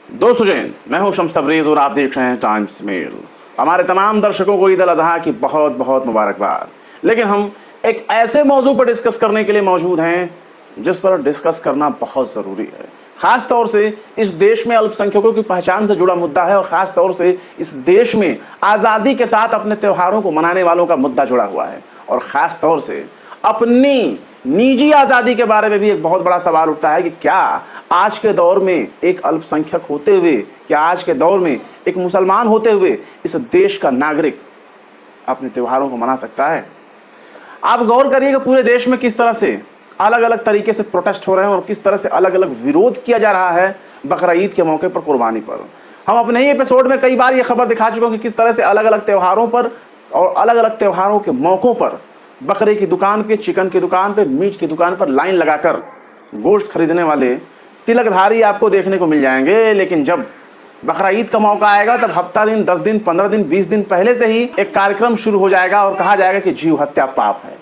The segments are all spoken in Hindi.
दोस्तों जैन, मैं हूं शम्स तबरेज़ और आप देख रहे हैं टाइम्स मेल। हमारे तमाम दर्शकों को ईद अल अज़हा की बहुत बहुत मुबारकबाद। लेकिन हम एक ऐसे मौजू पर डिस्कस करने के लिए मौजूद हैं जिस पर डिस्कस करना बहुत ज़रूरी है। ख़ास तौर से इस देश में अल्पसंख्यकों की पहचान से जुड़ा मुद्दा है और ख़ास तौर से इस देश में आज़ादी के साथ अपने त्योहारों को मनाने वालों का मुद्दा जुड़ा हुआ है और ख़ास तौर से अपनी निजी आज़ादी के बारे में भी एक बहुत बड़ा सवाल उठता है कि क्या आज के दौर में एक अल्पसंख्यक होते हुए, क्या आज के दौर में एक मुसलमान होते हुए इस देश का नागरिक अपने त्योहारों को मना सकता है। आप गौर करिए कि पूरे देश में किस तरह से अलग अलग तरीके से प्रोटेस्ट हो रहे हैं और किस तरह से अलग अलग विरोध किया जा रहा है बकरा ईद के मौके पर, कुर्बानी पर। हम अपने ही एपिसोड में कई बार ये खबर दिखा चुके हैं कि किस तरह से अलग अलग त्योहारों पर और अलग अलग त्योहारों के मौक़ों पर बकरे की दुकान पे, चिकन की दुकान पे, मीट की दुकान पर लाइन लगाकर गोश्त खरीदने वाले तिलकधारी आपको देखने को मिल जाएंगे। लेकिन जब बकरा ईद का मौका आएगा तब हफ्ता दिन, 10 दिन, 15 दिन, 20 दिन पहले से ही एक कार्यक्रम शुरू हो जाएगा और कहा जाएगा कि जीव हत्या पाप है।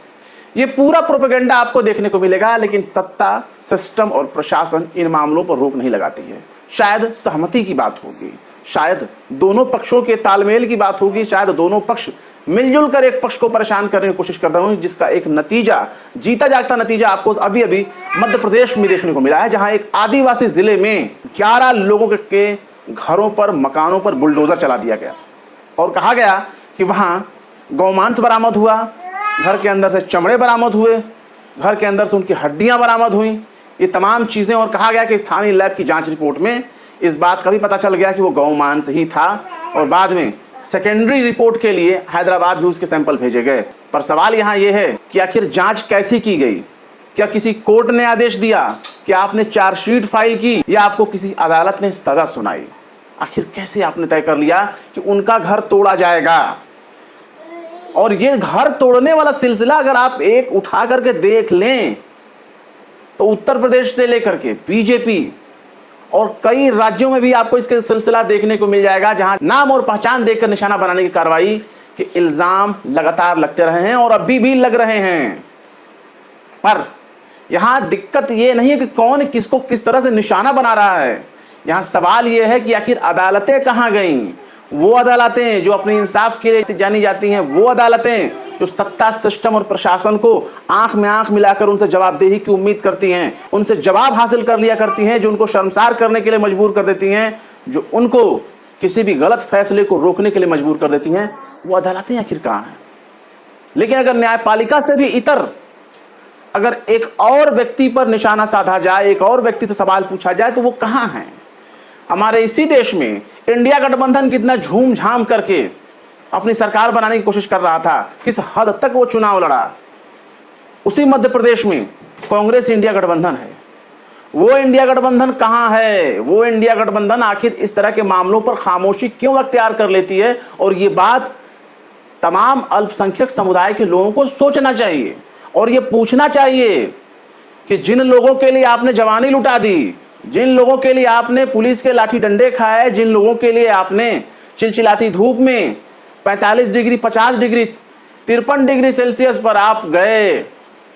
ये पूरा प्रोपेगेंडा आपको देखने को मिलेगा, लेकिन सत्ता, सिस्टम और प्रशासन इन मामलों पर रोक नहीं लगाती है। शायद सहमति की बात होगी, शायद दोनों पक्षों के तालमेल की बात होगी, शायद दोनों पक्ष मिलजुल कर एक पक्ष को परेशान करने की कोशिश कर रहे हों, जिसका एक नतीजा, जीता जागता नतीजा आपको अभी अभी मध्य प्रदेश में देखने को मिला है, जहां एक आदिवासी जिले में 11 लोगों के घरों पर, मकानों पर बुलडोजर चला दिया गया और कहा गया कि वहां गौमांस बरामद हुआ, घर के अंदर से चमड़े बरामद हुए, घर के अंदर से उनकी हड्डियां बरामद हुई, ये तमाम चीजें। और कहा गया कि स्थानीय लैब की जांच रिपोर्ट में इस बात का भी पता चल गया कि वो गौमांस ही था और बाद में सेकेंडरी रिपोर्ट के लिए हैदराबाद भी उसके सैंपल भेजे गए। पर सवाल यहाँ ये है कि आखिर जांच कैसी की गई? क्या किसी कोर्ट ने आदेश दिया? क्या आपने चार्जशीट फाइल की या आपको किसी अदालत ने सजा सुनाई? आखिर कैसे आपने तय कर लिया कि उनका घर तोड़ा जाएगा? और ये घर तोड़ने वाला सिलसिला अगर आप एक उठा करके देख लें तो उत्तर प्रदेश से लेकर के बीजेपी और कई राज्यों में भी आपको इसका सिलसिला देखने को मिल जाएगा, जहां नाम और पहचान देकर निशाना बनाने की कार्रवाई के इल्जाम लगातार लगते रहे हैं और अभी भी लग रहे हैं। पर यहां दिक्कत यह नहीं है कि कौन किसको किस तरह से निशाना बना रहा है, यहां सवाल यह है कि आखिर अदालतें कहां गईं? वो अदालतें जो अपने इंसाफ के लिए जानी जाती हैं, वो अदालतें जो सत्ता, सिस्टम और प्रशासन को आंख में आंख मिलाकर उनसे जवाबदेही की उम्मीद करती हैं, उनसे जवाब हासिल कर लिया करती हैं, जो उनको शर्मसार करने के लिए मजबूर कर देती हैं, जो उनको किसी भी गलत फैसले को रोकने के लिए मजबूर कर देती हैं, वो अदालतें आखिर कहाँ हैं? लेकिन अगर न्यायपालिका से भी इतर अगर एक और व्यक्ति पर निशाना साधा जाए, एक और व्यक्ति से सवाल पूछा जाए, तो वो कहाँ हैं? हमारे इसी देश में इंडिया गठबंधन कितना झूम झाम करके अपनी सरकार बनाने की कोशिश कर रहा था, किस हद तक वो चुनाव लड़ा। उसी मध्य प्रदेश में कांग्रेस इंडिया गठबंधन है। वो इंडिया गठबंधन कहां है? वो इंडिया गठबंधन आखिर इस तरह के मामलों पर खामोशी क्यों अख्तियार कर लेती है? और ये बात तमाम अल्पसंख्यक समुदाय के लोगों को सोचना चाहिए और ये पूछना चाहिए कि जिन लोगों के लिए आपने जवानी लुटा दी, जिन लोगों के लिए आपने पुलिस के लाठी डंडे खाए, जिन लोगों के लिए आपने चिलचिलाती धूप में 45 डिग्री, 50 डिग्री, 53 डिग्री सेल्सियस पर आप गए,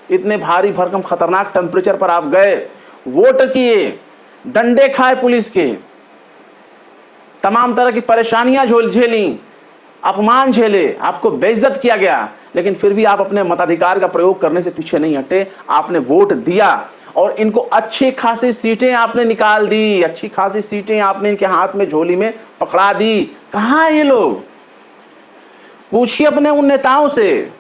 इतने भारी भरकम खतरनाक टेम्परेचर पर आप गए, वोट किए, डंडे खाए पुलिस के, तमाम तरह की परेशानियां झेली, अपमान झेले, आपको बेइज्जत किया गया, लेकिन फिर भी आप अपने मताधिकार का प्रयोग करने से पीछे नहीं हटे। आपने वोट दिया और इनको अच्छी खासी सीटें आपने निकाल दी, अच्छी खासी सीटें आपने इनके हाथ में, झोली में पकड़ा दी। कहां हैं ये लोग? पूछिए अपने उन नेताओं से,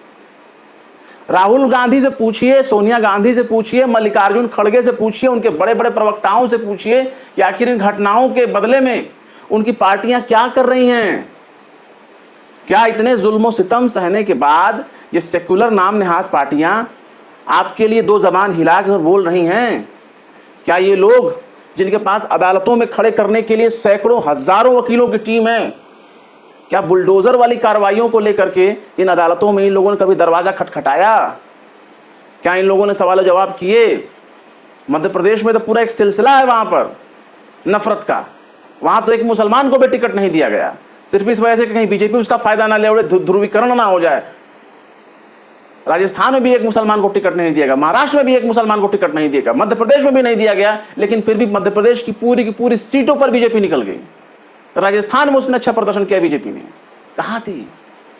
राहुल गांधी से पूछिए, सोनिया गांधी से पूछिए, मल्लिकार्जुन खड़गे से पूछिए, उनके बड़े बड़े प्रवक्ताओं से पूछिए कि आखिर इन घटनाओं के बदले में उनकी पार्टियां क्या कर रही हैं। क्या इतने जुल्म सितम सहने के बाद ये सेक्युलर नाम नेहात पार्टियां आपके लिए दो जबान हिलाकर बोल रही हैं? क्या ये लोग जिनके पास अदालतों में खड़े करने के लिए सैकड़ों हजारों वकीलों की टीम है, क्या बुलडोजर वाली कार्रवाइयों को लेकर के इन अदालतों में इन लोगों ने कभी दरवाजा खटखटाया? क्या इन लोगों ने सवाल जवाब किए? मध्य प्रदेश में तो पूरा एक सिलसिला है वहां पर नफरत का। वहां तो एक मुसलमान को भी टिकट नहीं दिया गया, सिर्फ इस वजह से कि कहीं बीजेपी उसका फायदा ना ले और ध्रुवीकरण ना हो जाए। राजस्थान में भी एक मुसलमान को टिकट नहीं दिया गया, महाराष्ट्र में भी एक मुसलमान को टिकट नहीं दिया गया, मध्य प्रदेश में भी नहीं दिया गया, लेकिन फिर भी मध्य प्रदेश की पूरी सीटों पर बीजेपी निकल गई। राजस्थान में उसने अच्छा प्रदर्शन किया बीजेपी ने। कहां थी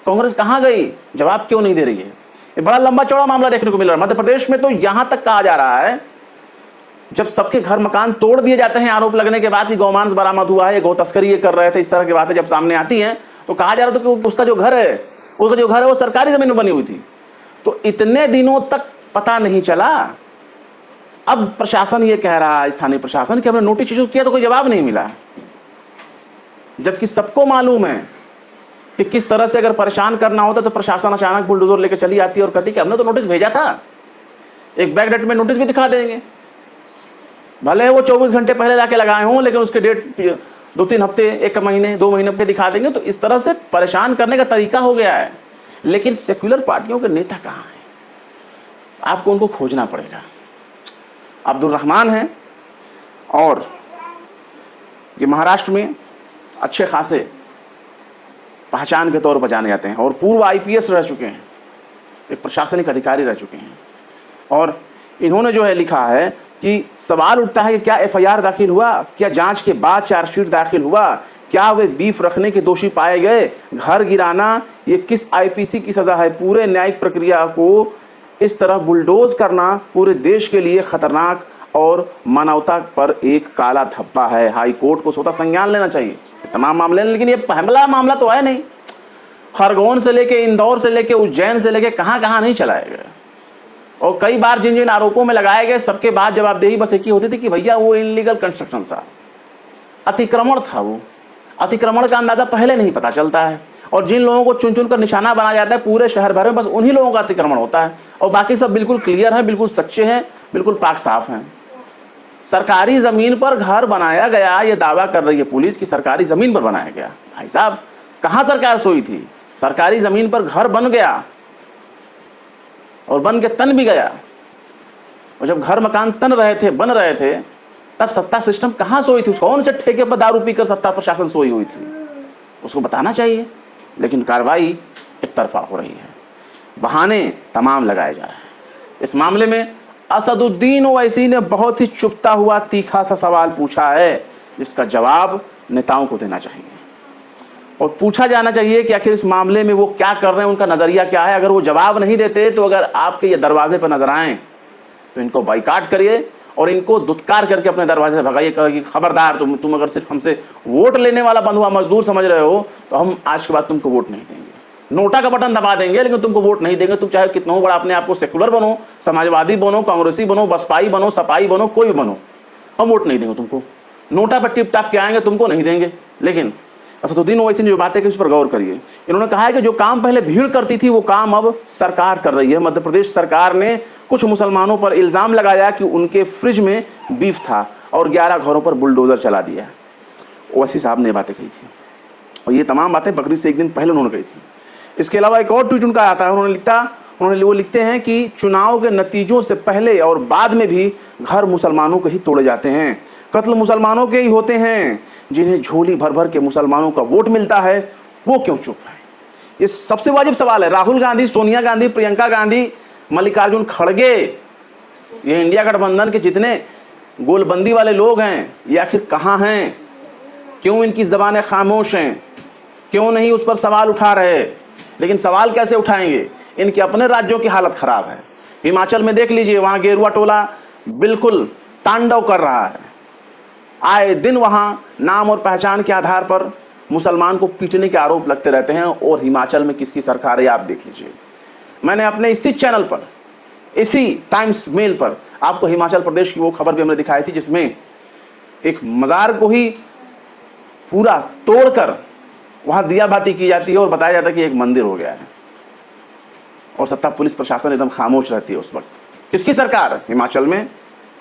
कांग्रेस, कहां गई? जवाब क्यों नहीं दे रही है? ये बड़ा लंबा चौड़ा मामला देखने को मिल रहा है। मध्य प्रदेश में तो यहां तक कहा जा रहा है, जब सबके घर मकान तोड़ दिए जाते हैं आरोप लगने के बाद कि गौमांस बरामद हुआ है, गौ तस्करी ये कर रहे थे, इस तरह की बातें जब सामने आती हैं तो कहा जा रहा था कि उसका जो घर है वो सरकारी जमीन में बनी हुई थी। तो इतने दिनों तक पता नहीं चला। अब प्रशासन ये कह रहा है, स्थानीय प्रशासन, कि हमने नोटिस इशू किया तो कोई जवाब नहीं मिला, जबकि सबको मालूम है कि किस तरह से अगर परेशान करना होता तो प्रशासन अचानक बुलडोजर लेकर चली आती है और कहती कि हमने तो नोटिस भेजा था, एक बैक डेट में नोटिस भी दिखा देंगे, भले वो 24 घंटे पहले लाके लगाए हों, लेकिन उसके डेट 2-3 हफ्ते, 1 महीने, 2 महीने पे दिखा देंगे। तो इस तरह से परेशान करने का तरीका हो गया है। लेकिन सेक्युलर पार्टियों के नेता कहाँ हैं? आपको उनको खोजना पड़ेगा। अब्दुल रहमान हैं और ये महाराष्ट्र में अच्छे खासे पहचान के तौर पर जाने जाते हैं और पूर्व IPS रह चुके हैं, एक प्रशासनिक अधिकारी रह चुके हैं। और इन्होंने जो है लिखा है कि सवाल उठता है कि क्या FIR दाखिल हुआ, क्या जांच के बाद चार्जशीट दाखिल हुआ, क्या वे बीफ रखने के दोषी पाए गए, घर गिराना ये किस IPC की सजा है? पूरे न्यायिक प्रक्रिया को इस तरह बुलडोज करना पूरे देश के लिए खतरनाक और मानवता पर एक काला धब्बा है। हाई कोर्ट को स्वतः संज्ञान लेना चाहिए तमाम मामले। लेकिन ये पहला मामला तो है नहीं, खरगोन से लेके, इंदौर से लेके, उज्जैन से लेके कहां कहां नहीं चलाए गए। और कई बार जिन जिन आरोपों में लगाए गए सबके बाद जवाबदेही बस एक ही होती थी कि भैया वो इलीगल कंस्ट्रक्शन था, अतिक्रमण था। वो अतिक्रमण का अंदाजा पहले नहीं पता चलता है और जिन लोगों को चुन चुन कर निशाना बनाया जाता है पूरे शहर भर में, बस उन्हीं लोगों का अतिक्रमण होता है और बाकी सब बिल्कुल क्लियर है, बिल्कुल सच्चे हैं, बिल्कुल पाक साफ हैं। सरकारी जमीन पर घर बनाया गया, ये दावा कर रही है पुलिस कि सरकारी जमीन पर बनाया गया। भाई साहब, कहां सरकार सोई थी? सरकारी जमीन पर घर बन गया और बन के तन भी गया। और जब घर मकान तन रहे थे, बन रहे थे, तब सत्ता सिस्टम कहां सोई थी? कौन से ठेके पर दारू पीकर सत्ता प्रशासन सोई हुई थी? उसको बताना चाहिए। लेकिन कार्रवाई एक तरफा हो रही है, बहाने तमाम लगाए जा रहे हैं। इस मामले में असदुद्दीन ओवैसी ने बहुत ही चुपता हुआ तीखा सा सवाल पूछा है, जिसका जवाब नेताओं को देना चाहिए और पूछा जाना चाहिए कि आखिर इस मामले में वो क्या कर रहे हैं, उनका नजरिया क्या है। अगर वो जवाब नहीं देते तो अगर आपके ये दरवाजे पर नजर आए तो इनको बाइकाट करिए और इनको दुत्कार करके अपने दरवाजे से भगाइए। कि खबरदार, तुम अगर सिर्फ हमसे वोट लेने वाला बंधुआ मजदूर समझ रहे हो तो हम आज के बाद तुमको वोट नहीं देंगे। नोटा का बटन दबा देंगे लेकिन तुमको वोट नहीं देंगे। तुम चाहे कितना बड़ा अपने आप को सेकुलर बनो, समाजवादी बनो, कांग्रेसी बनो, बसपाई बनो, सपाई बनो, कोई भी बनो, हम वोट नहीं देंगे तुमको। नोटा पर टिप टाप के आएंगे, तुमको नहीं देंगे। लेकिन असदुद्दीन ओवैसी ने जो बातें की उस पर गौर करिए। इन्होंने कहा है कि जो काम पहले भीड़ करती थी वो काम अब सरकार कर रही है। मध्य प्रदेश सरकार ने कुछ मुसलमानों पर इल्जाम लगाया कि उनके फ्रिज में बीफ था और 11 घरों पर बुलडोजर चला दिया। ओवैसी साहब ने बातें कही थी और ये तमाम बातें बकरीद से एक दिन पहले उन्होंने कही थी। इसके अलावा एक और ट्वीट उनका आता है, उन्होंने वो लिखते हैं कि चुनाव के नतीजों से पहले और बाद में भी घर मुसलमानों के ही तोड़े जाते हैं, कत्ल मुसलमानों के ही होते हैं। जिन्हें झोली भर भर के मुसलमानों का वोट मिलता है वो क्यों चुप है? ये सबसे वाजिब सवाल है। राहुल गांधी, सोनिया गांधी, प्रियंका गांधी, मल्लिकार्जुन खड़गे, ये इंडिया गठबंधन के जितने गोलबंदी वाले लोग हैं, ये आखिर कहाँ हैं? क्यों इनकी ज़बानें खामोश हैं? क्यों नहीं उस पर सवाल उठा रहे? लेकिन सवाल कैसे उठाएंगे? इनके अपने राज्यों की हालत खराब है। हिमाचल में देख लीजिए, वहाँ गेरुआ टोला बिल्कुल तांडव कर रहा है। आए दिन वहां नाम और पहचान के आधार पर मुसलमान को पीटने के आरोप लगते रहते हैं। और हिमाचल में किसकी सरकार है आप देख लीजिए। मैंने अपने इसी चैनल पर, इसी टाइम्स मेल पर आपको हिमाचल प्रदेश की वो खबर भी हमने दिखाई थी जिसमें एक मजार को ही पूरा तोड़कर वहां दिया बाती की जाती है और बताया जाता है कि एक मंदिर हो गया है और सत्ता पुलिस प्रशासन एकदम खामोश रहती है उस वक्त। किसकी सरकार? हिमाचल में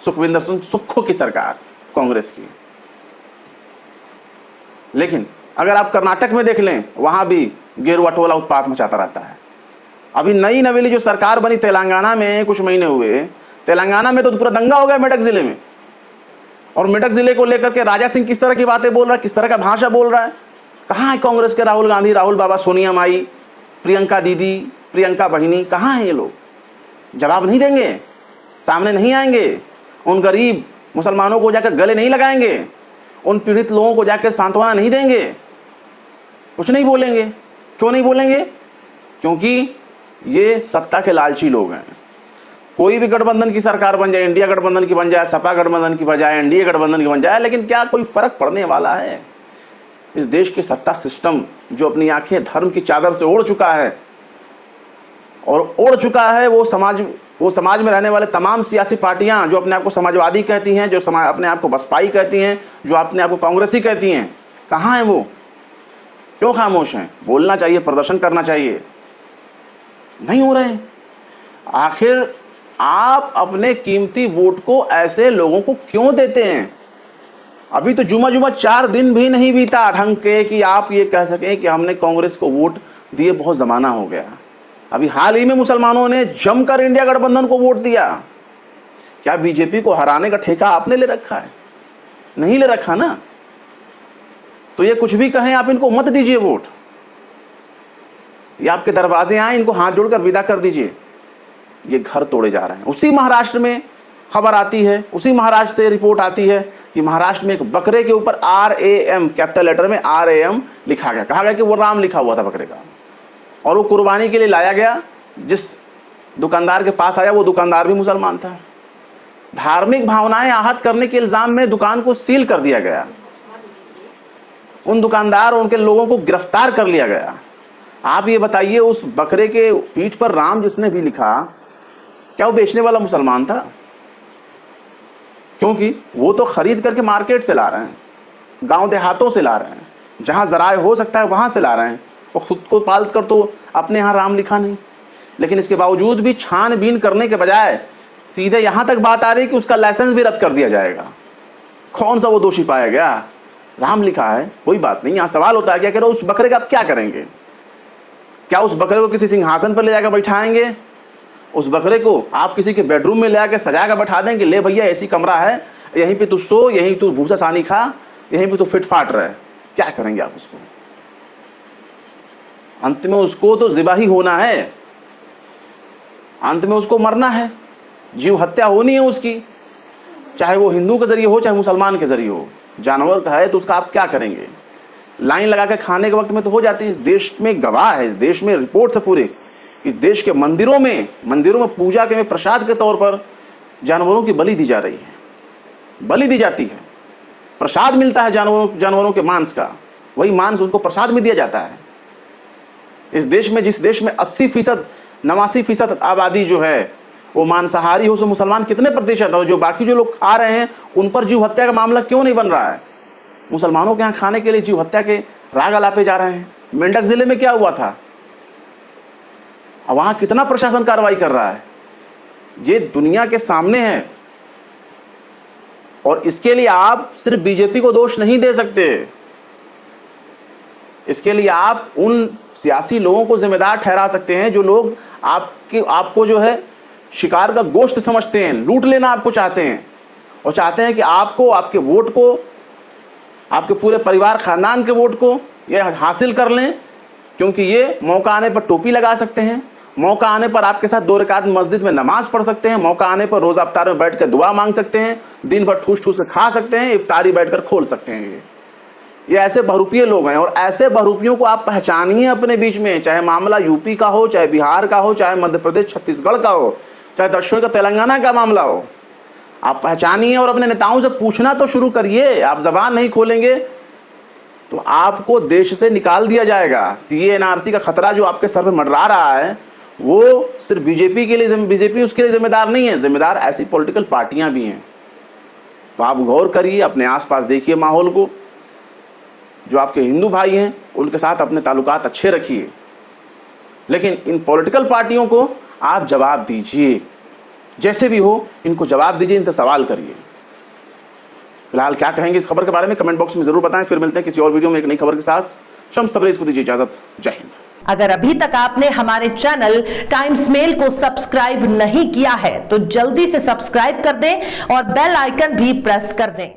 सुखविंदर सिंह सुक्खू की सरकार, कांग्रेस की। लेकिन अगर आप कर्नाटक में देख लें, वहां भी गेरुआ टोला उत्पात मचाता रहता है। अभी नई नवेली जो सरकार बनी तेलंगाना में, कुछ महीने हुए, तेलंगाना में तो पूरा दंगा हो गया मेडक जिले में। और मेडक जिले को लेकर के राजा सिंह किस तरह की बातें बोल रहा है, किस तरह का भाषा बोल रहा है। कहाँ है कांग्रेस के राहुल गांधी, राहुल बाबा, सोनिया माई, प्रियंका दीदी, प्रियंका बहिनी, कहाँ है ये लोग? जवाब नहीं देंगे, सामने नहीं आएंगे, उन गरीब मुसलमानों को जाकर गले नहीं लगाएंगे, उन पीड़ित लोगों को जाकर सांत्वना नहीं देंगे, कुछ नहीं बोलेंगे। क्यों नहीं बोलेंगे? क्योंकि ये सत्ता के लालची लोग हैं। कोई भी गठबंधन की सरकार बन जाए, इंडिया गठबंधन की बन जाए, सपा गठबंधन की बजाय एनडीए गठबंधन की बन जाए, लेकिन क्या कोई फर्क पड़ने वाला है? इस देश के सत्ता सिस्टम जो अपनी आंखें धर्म की चादर से ओढ़ चुका है और ओढ़ चुका है, वो समाज में रहने वाले तमाम सियासी पार्टियां जो अपने आप को समाजवादी कहती हैं, जो अपने आप को बसपाई कहती हैं, जो अपने आप को कांग्रेसी कहती हैं, कहाँ हैं वो? क्यों खामोश हैं? बोलना चाहिए, प्रदर्शन करना चाहिए, नहीं हो रहे हैं। आखिर आप अपने कीमती वोट को ऐसे लोगों को क्यों देते हैं? अभी तो जुमा 4 दिन भी नहीं बीता ढंग के कि आप ये कह सकें कि हमने कांग्रेस को वोट दिए बहुत ज़माना हो गया। अभी हाल ही में मुसलमानों ने जमकर इंडिया गठबंधन को वोट दिया। क्या बीजेपी को हराने का ठेका आपने ले रखा है? नहीं ले रखा ना। तो ये कुछ भी कहें, आप इनको मत दीजिए वोट। ये आपके दरवाजे आए, इनको हाथ जोड़कर विदा कर दीजिए। ये घर तोड़े जा रहे हैं। उसी महाराष्ट्र में खबर आती है, उसी महाराष्ट्र से रिपोर्ट आती है कि महाराष्ट्र में एक बकरे के ऊपर RAM कैपिटल लेटर में RAM लिखा गया। कहा गया कि वो राम लिखा हुआ था बकरे का, और वो कुर्बानी के लिए लाया गया। जिस दुकानदार के पास आया वो दुकानदार भी मुसलमान था। धार्मिक भावनाएं आहत करने के इल्जाम में दुकान को सील कर दिया गया। उन दुकानदार और उनके लोगों को गिरफ्तार कर लिया गया। आप ये बताइए, उस बकरे के पीठ पर राम जिसने भी लिखा, क्या वो बेचने वाला मुसलमान था? क्योंकि वो तो खरीद करके मार्केट से ला रहे हैं, गांव देहातों से ला रहे हैं, जहां जराए हो सकता है वहां से ला रहे हैं। वो खुद को पाल कर तो अपने यहाँ राम लिखा नहीं। लेकिन इसके बावजूद भी छानबीन करने के बजाय सीधे यहाँ तक बात आ रही कि उसका लाइसेंस भी रद्द कर दिया जाएगा। कौन सा वो दोषी पाया गया? राम लिखा है, कोई बात नहीं। यहाँ सवाल होता है क्या करो उस बकरे का आप क्या करेंगे? क्या उस बकरे को किसी सिंहासन पर ले जाकर बैठाएंगे? उस बकरे को आप किसी के बेडरूम में ले आकर सजा कर बैठा देंगे, ले भैया ऐसी कमरा है, यहीं पे तू सो, यहीं तू भूसा सानी खा, यहीं पे तू फिट फाट रहे? क्या करेंगे आप उसको? अंत में उसको तो ज़िबा ही होना है, अंत में उसको मरना है, जीव हत्या होनी है उसकी, चाहे वो हिंदू के जरिए हो चाहे मुसलमान के जरिए हो। जानवर का है तो उसका आप क्या करेंगे? लाइन लगा के खाने के वक्त में तो हो जाती है। इस देश में गवाह है, इस देश में रिपोर्ट से पूरे, इस देश के मंदिरों में पूजा के में प्रसाद के तौर पर जानवरों की बलि दी जा रही है, बलि दी जाती है। प्रसाद मिलता है जानवरों के मांस का, वही मांस उनको प्रसाद में दिया जाता है। इस देश में, जिस देश में 80%, 89% आबादी जो है वो मांसाहारी हो, उसमें मुसलमान कितने प्रतिशत है? जो बाकी जो लोग खा रहे हैं उन पर जीव हत्या का मामला क्यों नहीं बन रहा है? मुसलमानों के यहाँ खाने के लिए जीव हत्या के राग अलापे जा रहे हैं। मेंढक जिले में क्या हुआ था? अब वहाँ कितना प्रशासन कार्रवाई कर रहा है? ये दुनिया के सामने है। और इसके लिए आप सिर्फ बीजेपी को दोष नहीं दे सकते, इसके लिए आप उन सियासी लोगों को जिम्मेदार ठहरा सकते हैं जो लोग आपको जो है शिकार का गोश्त समझते हैं, लूट लेना आपको चाहते हैं, और चाहते हैं कि आपको, आपके वोट को, आपके पूरे परिवार खानदान के वोट को ये हासिल कर लें। क्योंकि ये मौका आने पर टोपी लगा सकते हैं, मौका आने पर आपके साथ 2 रकात मस्जिद में नमाज पढ़ सकते हैं, मौका आने पर रोज़ा इफ्तार में बैठ कर दुआ मांग सकते हैं, दिन भर ठूस ठूस कर खा सकते हैं, इफ्तारी बैठ कर खोल सकते हैं। ये ऐसे बहुरूपिये लोग हैं, और ऐसे बहुरूपियों को आप पहचानिए अपने बीच में। चाहे मामला यूपी का हो, चाहे बिहार का हो, चाहे मध्य प्रदेश छत्तीसगढ़ का हो, चाहे दक्षिण का तेलंगाना का मामला हो, आप पहचानिए और अपने नेताओं से पूछना तो शुरू करिए। आप जबान नहीं खोलेंगे तो आपको देश से निकाल दिया जाएगा। CA NRC का खतरा जो आपके सर पे मंडरा रहा है वो सिर्फ बीजेपी उसके लिए जिम्मेदार नहीं है, जिम्मेदार ऐसी पॉलिटिकल पार्टियां भी हैं। तो आप गौर करिए, अपने आसपास देखिए माहौल को। जो आपके हिंदू भाई हैं उनके साथ अपने ताल्लुकात अच्छे रखिए, लेकिन इन पॉलिटिकल पार्टियों को आप जवाब दीजिए, जैसे भी हो इनको जवाब दीजिए, इनसे सवाल करिए। फिलहाल क्या कहेंगे इस खबर के बारे में कमेंट बॉक्स में जरूर बताएं। फिर मिलते हैं किसी और वीडियो में एक नई खबर के साथ। शम्स तबरेज़ को दीजिए इजाजत। जय हिंद। अगर अभी तक आपने हमारे चैनल टाइम्स मेल को सब्सक्राइब नहीं किया है तो जल्दी से सब्सक्राइब कर दें और बेल आइकन भी प्रेस कर दें।